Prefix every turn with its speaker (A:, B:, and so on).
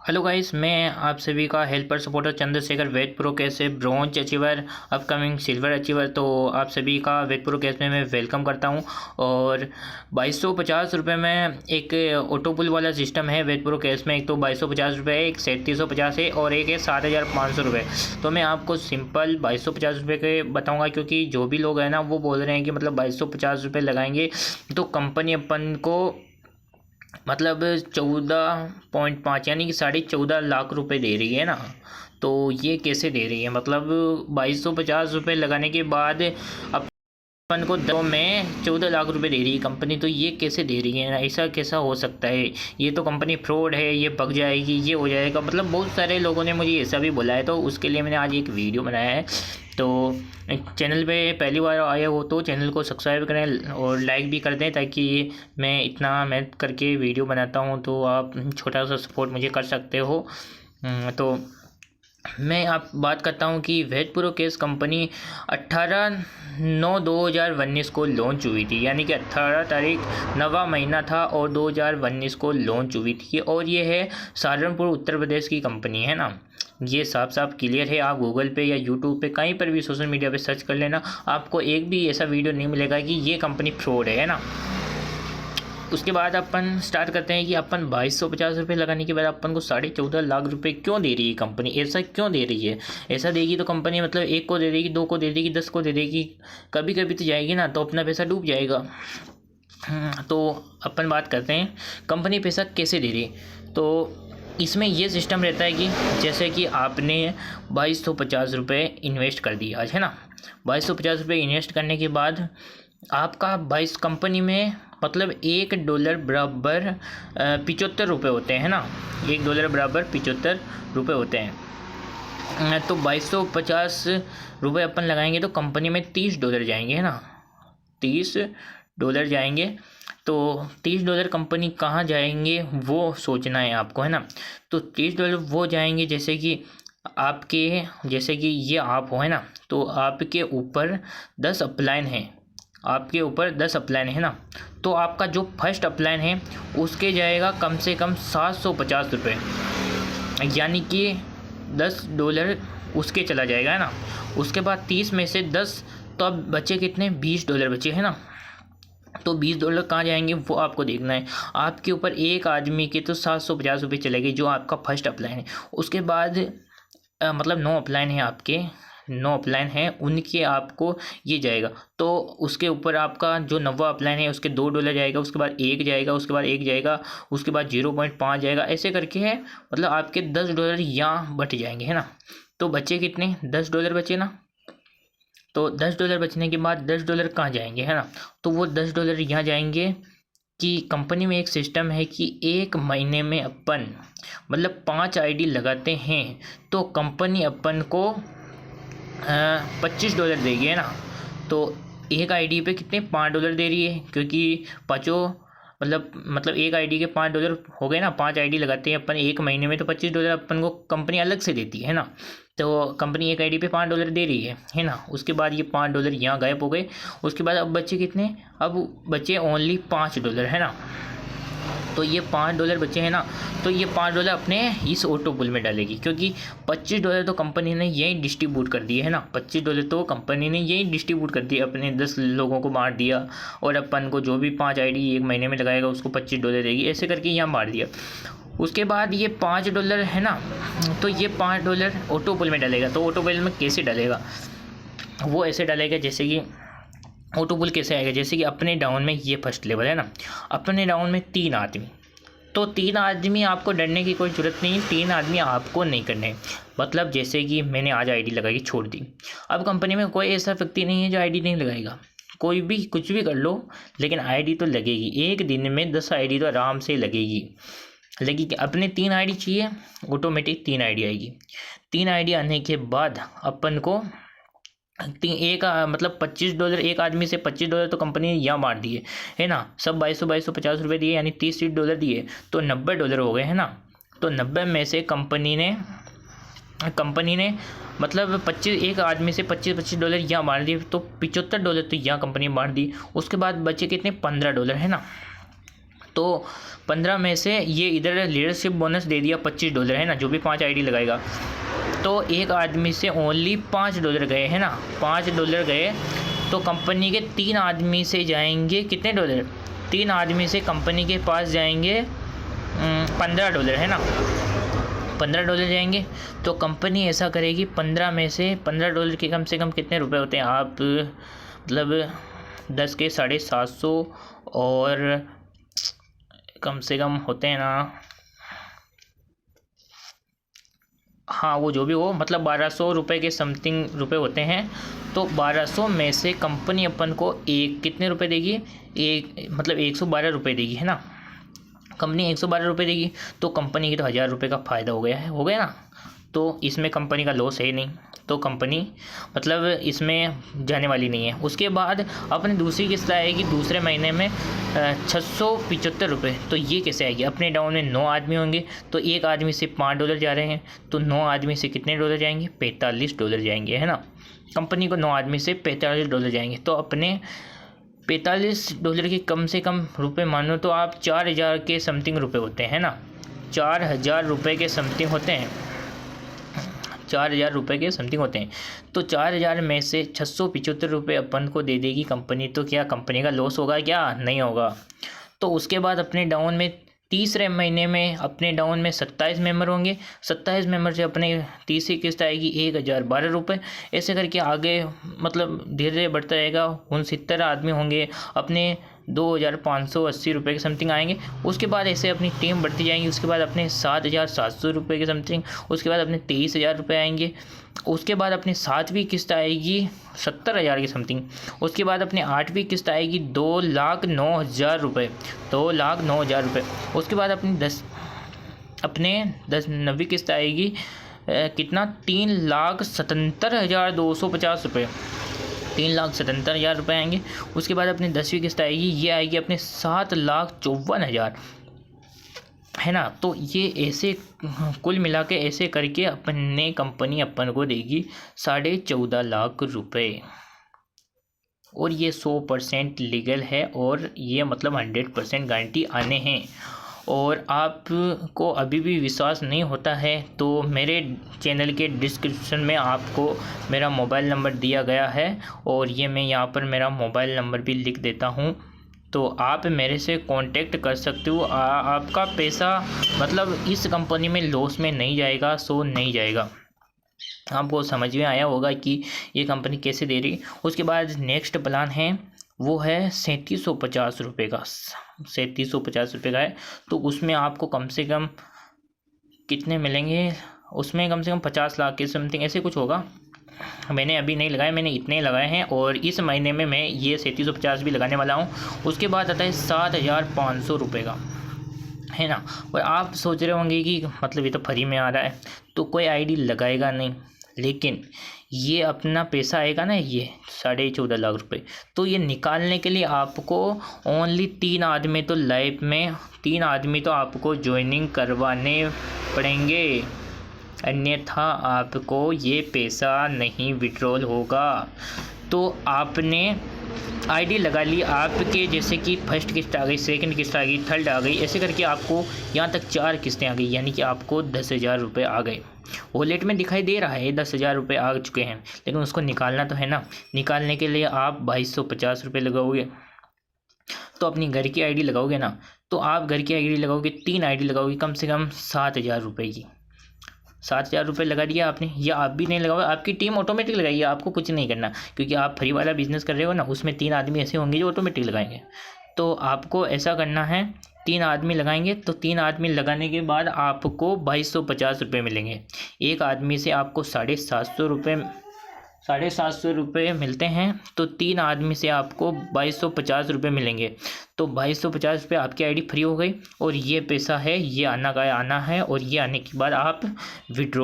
A: Hello guys, मैं आप सभी का हेल्पर सपोर्टर चंद्रशेखर वेद प्रो कैश से bronze achiever upcoming silver achiever. तो आप सभी का वेद प्रो कैश में मैं वेलकम करता हूं। और 2250 में एक ऑटो पुल वाला सिस्टम है वेद प्रो कैश में। एक तो 2250 है, एक 3750 है और एक है 7500 रुपये। तो मैं आपको सिंपल 2250 के बताऊँगा, क्योंकि जो भी लोग हैं ना वो बोल रहे हैं कि मतलब 2250 लगाएंगे तो कंपनी अपन को मतलब 14.5 यानी कि 14.5 लाख रुपए दे रही है ना। तो ये कैसे दे रही है? मतलब 2250 लगाने के बाद अपन को दो में 14 लाख रुपए दे रही है कंपनी। तो ये कैसे दे रही है ना? ऐसा कैसा हो सकता है? ये तो कंपनी फ्रॉड है, ये पक जाएगी, ये हो जाएगा। मतलब बहुत सारे लोगों ने मुझे ऐसा भी बोला है, तो उसके लिए मैंने आज एक वीडियो बनाया है। तो चैनल पे पहली बार आए हो तो चैनल को सब्सक्राइब करें और लाइक भी कर दें, ताकि मैं इतना मेहनत करके वीडियो बनाता हूँ तो आप छोटा सा सपोर्ट मुझे कर सकते हो। तो मैं आप बात करता हूँ कि वेद प्रो कैश कंपनी 18/9/2019 को लॉन्च हुई थी, यानी कि 18 तारीख 9वां महीना था और 2019 को लॉन्च हुई थी। और ये है सहारनपुर उत्तर प्रदेश की कंपनी है ना। ये साफ साफ क्लियर है। आप गूगल पे या यूट्यूब पे कहीं पर भी सोशल मीडिया पे सर्च कर लेना, आपको एक भी ऐसा वीडियो नहीं मिलेगा कि ये कंपनी फ्रॉड है ना। उसके बाद अपन स्टार्ट करते हैं कि अपन 2250 लगाने के बाद अपन को 14.5 लाख रुपए क्यों दे रही है कंपनी? ऐसा क्यों दे रही है? ऐसा देगी तो कंपनी मतलब एक को दे देगी, दो को दे देगी, 10 को दे देगी, कभी कभी तो जाएगी ना, तो अपना पैसा डूब जाएगा। तो अपन बात करते हैं कंपनी पैसा कैसे दे रही है। तो इसमें ये सिस्टम रहता है कि जैसे कि आपने 2250 इन्वेस्ट कर दिया आज, है ना। 2250 इन्वेस्ट करने के बाद आपका 22 कंपनी में मतलब $1 बराबर 75 रुपये होते हैं ना। $1 बराबर 75 रुपये होते हैं। तो 2250 अपन लगाएंगे तो कंपनी में $30 जाएंगे, है ना। $30 जाएंगे। तो $30 कंपनी कहाँ जाएंगे वो सोचना है आपको, है ना। तो $30 वो जाएंगे जैसे कि आपके, जैसे कि ये आप हो, है ना। तो आपके ऊपर 10 अपलाइन हैं, आपके ऊपर 10 अपलाइन है ना। तो आपका जो फर्स्ट अपलाइन है उसके जाएगा कम से कम $750, यानी कि $10 उसके चला जाएगा, है ना। उसके बाद 30 में से 10, तो अब बचे कितने? $20 बचे, है ना। तो $20 कहाँ जाएंगे वो आपको देखना है। आपके ऊपर एक आदमी के तो $750 चलेंगे, जो आपका फर्स्ट अपलाइन है। उसके बाद मतलब 9 अपलाइन है आपके, 9 अपलाइन है उनके आपको ये जाएगा। तो उसके ऊपर आपका जो 9वां अपलाइन है उसके $2 जाएगा, उसके बाद 1 जाएगा, उसके बाद 1 जाएगा, उसके बाद 0.5 जाएगा। ऐसे करके है, मतलब आपके $10 यहाँ बच जाएंगे, है ना। तो बचे कितने? $10 बचे ना। तो $10 बचने के बाद $10 कहाँ जाएंगे, है ना। तो वो $10 यहाँ जाएंगे कि कंपनी में एक सिस्टम है कि एक महीने में अपन मतलब 5 आईडी लगाते हैं तो कंपनी अपन को $25 देगी, है ना। तो एक आईडी पे कितने? $5 दे रही है, क्योंकि पाँचों मतलब एक आईडी के $5 हो गए ना। 5 आईडी लगाते हैं अपन एक महीने में तो $25 अपन को कंपनी अलग से देती है ना। तो कंपनी एक आईडी पे $5 दे रही है ना। उसके बाद ये $5 यहाँ गायब हो गए। उसके बाद अब बचे कितने? अब बचे ओनली $5, है ना। तो ये $5 बचे हैं ना। तो ये $5 अपने इस ऑटो पुल में डालेगी, क्योंकि $25 तो कंपनी ने यही डिस्ट्रीब्यूट कर दिए, है ना। $25 तो कंपनी ने यही डिस्ट्रीब्यूट कर दिए, अपने 10 लोगों को बांट दिया। और अपन को जो भी 5 आईडी एक महीने में लगाएगा उसको $25 देगी, ऐसे करके यहाँ बांट दिया। उसके बाद ये $5 है ना। तो ये $5 ऑटो पुल में डालेगा। तो ऑटो पुल में कैसे डालेगा? वो ऐसे डालेगा जैसे कि ऑटो पुल कैसे आएगा, जैसे कि अपने डाउन में ये फर्स्ट लेवल है ना। अपने डाउन में 3 आदमी, तो 3 आदमी आपको डरने की कोई ज़रूरत नहीं। 3 आदमी आपको नहीं करने। मतलब जैसे कि मैंने आज आईडी लगाई छोड़ दी, अब कंपनी में कोई ऐसा व्यक्ति नहीं है जो आईडी नहीं लगाएगा। कोई भी कुछ भी कर लो, लेकिन आईडी तो लगेगी। एक दिन में 10 आईडी तो आराम से लगेगी। अपने 3 आईडी चाहिए, ऑटोमेटिक 3 आईडी आएगी। 3 आईडी आने के बाद अपन को एक मतलब $25, एक आदमी से $25 तो कंपनी ने यहाँ बांट दिए, है ना। सब 2250 रुपये दिए, यानी $30 दिए, तो $90 हो गए, है ना। तो 90 में से कंपनी ने मतलब 25, एक आदमी से $25 यहाँ बांट दिए, तो $75 तो यहाँ कंपनी ने बांट दी। उसके बाद बचे कितने? $15, है ना। तो 15 में से ये इधर लीडरशिप बोनस दे दिया $25 है ना, जो भी 5 आईडी लगाएगा। तो एक आदमी से ओनली $5 गए है ना, $5 गए। तो कंपनी के 3 आदमी से जाएंगे कितने डॉलर, 3 आदमी से कंपनी के पास जाएंगे $15 है ना, $15 जाएंगे। तो कंपनी ऐसा करेगी 15 में से $15 के कम से कम कितने रुपए होते हैं, आप मतलब 10 के 750 और कम से कम होते हैं ना, हाँ वो जो भी हो, मतलब 1200 रुपये के समथिंग रुपए होते हैं। तो 1200 में से कंपनी अपन को एक कितने रुपए देगी, एक मतलब 112 रुपये देगी है ना, कंपनी 112 रुपये देगी। तो कंपनी की तो 1000 रुपये का फ़ायदा हो गया ना। तो इसमें कंपनी का लॉस है नहीं, तो कंपनी मतलब इसमें जाने वाली नहीं है। उसके बाद अपनी दूसरी किस्त आएगी दूसरे महीने में 675 रुपये। तो ये कैसे आएगी, अपने डाउन में 9 आदमी होंगे, तो एक आदमी से $5 जा रहे हैं, तो 9 आदमी से कितने डॉलर जाएंगे, $45 जाएंगे है ना। कंपनी को 9 आदमी से $45 जाएंगे। तो अपने $45 के कम से कम रुपये मानो तो आप 4000 के समथिंग रुपये होते हैं ना, 4000 रुपये के समथिंग होते हैं, 4000 रुपये के समथिंग होते हैं। तो 4000 में से 675 रुपये अपन को दे देगी कंपनी। तो क्या कंपनी का लॉस होगा, क्या नहीं होगा। तो उसके बाद अपने डाउन में तीसरे महीने में अपने डाउन में 27 मेंबर होंगे, 27 मेंबर से अपने तीसरी किस्त आएगी 1012 रुपये। ऐसे करके आगे मतलब धीरे धीरे बढ़ता रहेगा। 69 आदमी होंगे, अपने 2580 रुपये के समथिंग आएंगे। उसके बाद ऐसे अपनी टीम बढ़ती जाएंगी। उसके बाद अपने 7700 रुपये के समथिंग, उसके बाद अपने 23000 रुपये आएंगे। उसके बाद अपनी 7वीं किस्त आएगी 70000 के समथिंग। उसके बाद अपनी 8वीं किस्त आएगी 2,09,000 रुपये, 2,09,000 रुपये। उसके बाद अपनी 9वीं किस्त आएगी कितना, 3,77,250 रुपये, 3,77,000 रुपये आएंगे। उसके बाद अपनी 10वीं किस्त आएगी, ये आएगी अपने 7,54,000 है ना। तो ये ऐसे कुल मिला के ऐसे करके अपने कंपनी अपन को देगी 14.5 लाख रुपए। और ये 100% लीगल है और ये मतलब 100% गारंटी आने हैं। और आपको अभी भी विश्वास नहीं होता है तो मेरे चैनल के डिस्क्रिप्शन में आपको मेरा मोबाइल नंबर दिया गया है, और ये मैं यहाँ पर मेरा मोबाइल नंबर भी लिख देता हूँ। तो आप मेरे से कांटेक्ट कर सकते हो। आपका पैसा मतलब इस कंपनी में लॉस में नहीं जाएगा, सो नहीं जाएगा। आपको समझ में आया होगा कि ये कंपनी कैसे दे रही। उसके बाद नेक्स्ट प्लान है वो है 3750 रुपये का, 3750 रुपये का है। तो उसमें आपको कम से कम कितने मिलेंगे, उसमें कम से कम 50 लाख के समथिंग ऐसे कुछ होगा। मैंने अभी नहीं लगाया, मैंने इतने लगाए हैं और इस महीने में मैं ये 3750 भी लगाने वाला हूँ। उसके बाद आता है 7500 रुपये का है ना। और आप सोच रहे होंगे कि मतलब ये तो फ्री में आ रहा है तो कोई आईडी लगाएगा नहीं, लेकिन ये अपना पैसा आएगा ना, ये 14.5 लाख रुपए, तो ये निकालने के लिए आपको ओनली 3 आदमी तो लाइफ में 3 आदमी तो आपको ज्वाइनिंग करवाने पड़ेंगे, अन्यथा आपको ये पैसा नहीं विड्रॉल होगा। तो आपने आईडी लगा ली, आपके जैसे कि फर्स्ट किस्त आ गई, सेकंड किस्त आ गई, थर्ड आ गई, ऐसे करके आपको यहाँ तक 4 किस्तें आ गई, यानी कि आपको 10,000 रुपये आ गए। वॉलेट में दिखाई दे रहा है 10,000 रुपये आ चुके हैं, लेकिन उसको निकालना तो है ना। निकालने के लिए आप 2250 रुपये लगाओगे। तो अपनी घर की आईडी लगाओगे ना, तो आप घर की आईडी लगाओगे, 3 आईडी लगाओगे, कम से कम 7,000 रुपये की, 7,000 रुपये लगा दिया आपने। या आप भी नहीं लगाओगे, आपकी टीम ऑटोमेटिक लगाइए, आपको कुछ नहीं करना, क्योंकि आप फ्री वाला बिजनेस कर रहे हो ना, उसमें 3 आदमी ऐसे होंगे जो ऑटोमेटिक लगाएंगे। तो आपको ऐसा करना है, 3 आदमी लगाएंगे, तो 3 आदमी लगाने के बाद आपको 2250 रुपये मिलेंगे। एक आदमी से आपको 750 रुपये मिलते हैं, तो 3 आदमी से आपको 2250 रुपये मिलेंगे। तो 2250 रुपये आपकी आईडी फ्री हो गई, और ये पैसा है ये आना है, और ये आने के बाद आप विड्रॉ